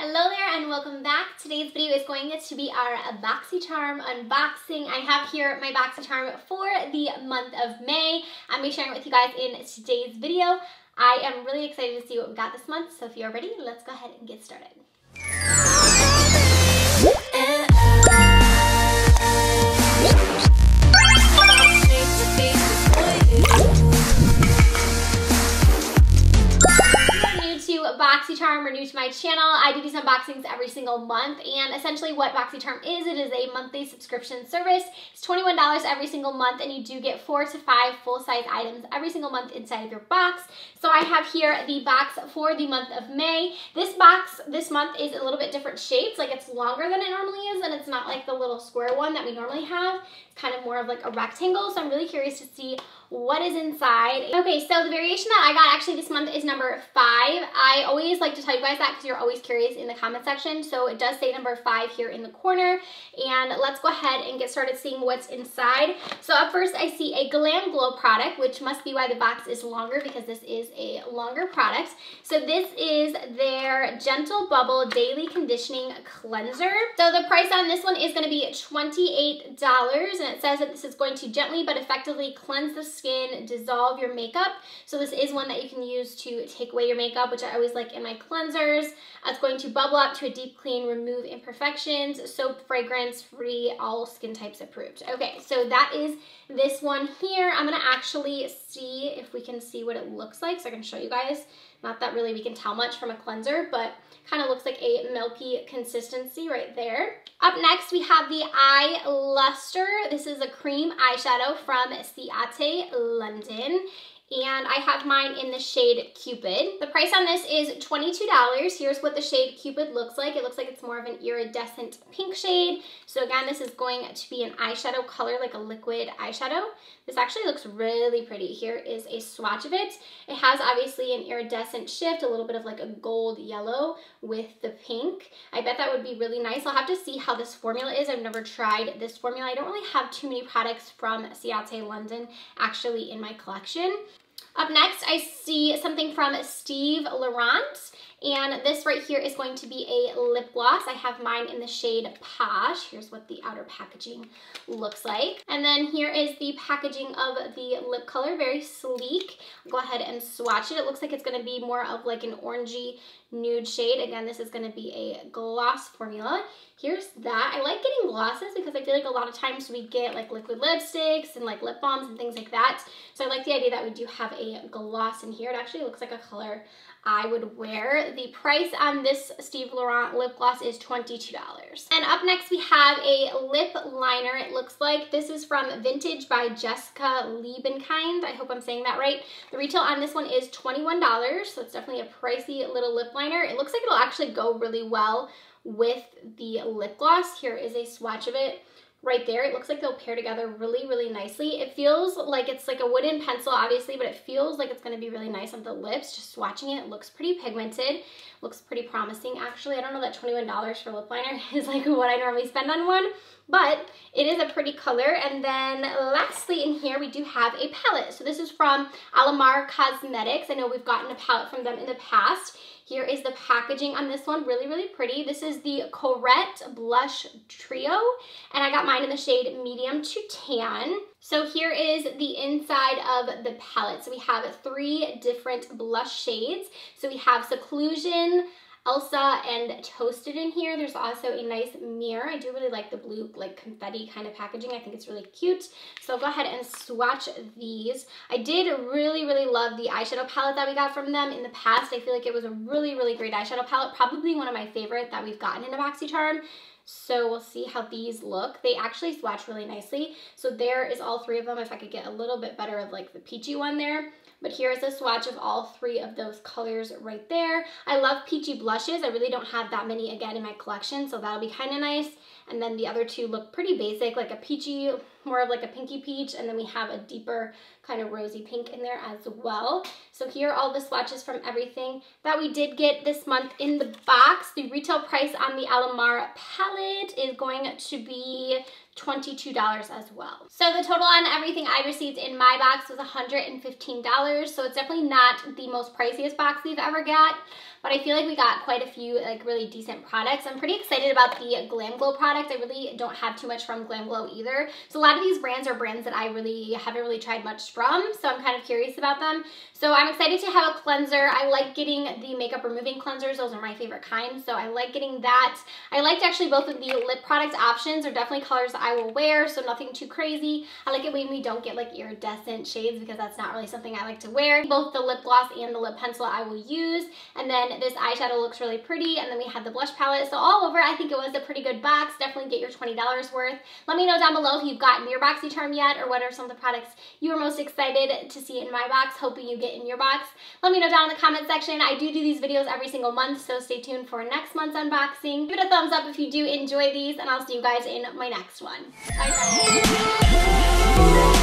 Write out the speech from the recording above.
Hello there and welcome back. Today's video is going to be our Boxycharm unboxing. I have here my Boxycharm for the month of May. I'm going to be sharing it with you guys in today's video. I am really excited to see what we got this month, so if you're ready, let's go ahead and get started. Boxycharm or new to my channel, I do these unboxings every single month, and essentially what Boxycharm is, it is a monthly subscription service. It's $21 every single month, and you do get 4 to 5 full-size items every single month inside of your box. So I have here the box for the month of May. This box this month is a little bit different shapes, like it's longer than it normally is, and it's not like the little square one that we normally have. It's kind of more of like a rectangle, so I'm really curious to see what is inside. Okay, so the variation that I got actually this month is number 5. I always like to tell you guys that because you're always curious in the comment section. So it does say number 5 here in the corner. And let's go ahead and get started seeing what's inside. So up first I see a Glam Glow product, which must be why the box is longer because this is a longer product. So this is their Gentle Bubble Daily Conditioning Cleanser. So the price on this one is going to be $28, and it says that this is going to gently but effectively cleanse the skin, dissolve your makeup. So this is one that you can use to take away your makeup, which I always like in my cleansers. It's going to bubble up to a deep clean, remove imperfections, soap, fragrance free, all skin types approved. Okay, so that is this one here. I'm gonna actually see if we can see what it looks like, so I can show you guys. Not that really we can tell much from a cleanser, but kind of looks like a milky consistency right there. Up next, we have the Eye Luster. This is a cream eyeshadow from Ciate London. And I have mine in the shade Cupid. The price on this is $22. Here's what the shade Cupid looks like. It looks like it's more of an iridescent pink shade. So again, this is going to be an eyeshadow color, like a liquid eyeshadow. This actually looks really pretty. Here is a swatch of it. It has obviously an iridescent shift, a little bit of like a gold yellow with the pink. I bet that would be really nice. I'll have to see how this formula is. I've never tried this formula. I don't really have too many products from Ciate London actually in my collection. Up next, I see something from Steve Laurent, and this right here is going to be a lip gloss. I have mine in the shade Posh. Here's what the outer packaging looks like. And then here is the packaging of the lip color, very sleek. I'll go ahead and swatch it. It looks like it's gonna be more of like an orangey nude shade. Again, this is gonna be a gloss formula. Here's that. I like getting glosses because I feel like a lot of times we get like liquid lipsticks and like lip balms and things like that. So I like the idea that we do have a gloss in here. It actually looks like a color I would wear. The price on this Steve Laurent lip gloss is $22. And up next we have a lip liner. It looks like this is from Vintage by Jessica Liebenkind. I hope I'm saying that right. The retail on this one is $21, so it's definitely a pricey little lip liner. It looks like it'll actually go really well with the lip gloss. Here is a swatch of it right there. It looks like they'll pair together really, really nicely. It feels like it's like a wooden pencil, obviously, but it feels like it's going to be really nice on the lips. Just swatching it, it looks pretty pigmented. Looks pretty promising, actually. I don't know that $21 for lip liner is like what I normally spend on one, but it is a pretty color. And then lastly in here, we do have a palette. So this is from Alamar Cosmetics. I know we've gotten a palette from them in the past. Here is the packaging on this one, really, really pretty. This is the Corette Blush Trio, and I got mine in the shade Medium to Tan. So here is the inside of the palette. So we have 3 different blush shades. So we have Seclusion, Elsa, and Toasted in here. There's also a nice mirror. I do really like the blue, like confetti kind of packaging. I think it's really cute. So I'll go ahead and swatch these. I did really, really love the eyeshadow palette that we got from them in the past. I feel like it was a really, really great eyeshadow palette. Probably one of my favorite that we've gotten in a Boxycharm. So we'll see how these look. They actually swatch really nicely. So there is all 3 of them. If I could get a little bit better of like the peachy one there. But here's a swatch of all 3 of those colors right there. I love peachy blushes. I really don't have that many again in my collection, so that'll be kind of nice. And then the other 2 look pretty basic, like a peachy, more of like a pinky peach, and then we have a deeper kind of rosy pink in there as well. So here are all the swatches from everything that we did get this month in the box. The retail price on the Alamar palette is going to be $22 as well. So the total on everything I received in my box was $115. So it's definitely not the most priciest box we've ever got, but I feel like we got quite a few like really decent products. I'm pretty excited about the Glam Glow product. I really don't have too much from Glam Glow either. So a lot of these brands are brands that I haven't really tried much from, so I'm kind of curious about them. So I'm excited to have a cleanser. I like getting the makeup removing cleansers. Those are my favorite kind, so I like getting that. I liked actually both of the lip product options. Are definitely colors that I will wear, so nothing too crazy. I like it when we don't get like iridescent shades because that's not really something I like to wear. Both the lip gloss and the lip pencil I will use, and then this eyeshadow looks really pretty, and then we had the blush palette. So all over, I think it was a pretty good box. Definitely get your $20 worth. Let me know down below if you've gotten your Boxycharm yet, or what are some of the products you were most excited to see in my box, hoping you get in your box. Let me know down in the comment section. I do these videos every single month, so stay tuned for next month's unboxing. Give it a thumbs up if you do enjoy these, and I'll see you guys in my next one. Bye, friends.